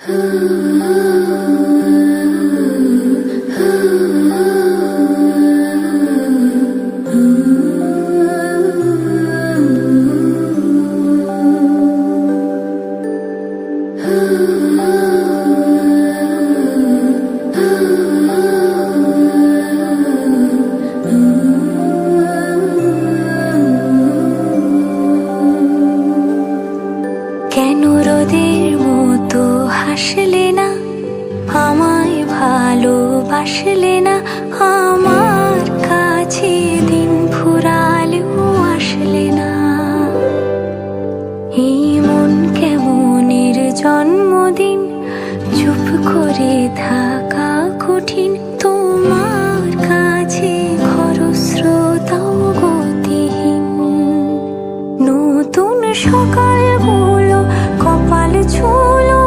কেন রোদের মতো হাসলে না, আমায় ভালোবাসলে না, আমার কাছে দিন ফুরালেও আসলে না। এই মন কেমনের জন্মদিন, চুপ করে থাকা কঠিন, তোমার কাছে খরস্রোতাও গতিহীন। নতুন সকাল হলো, কপাল ছুলো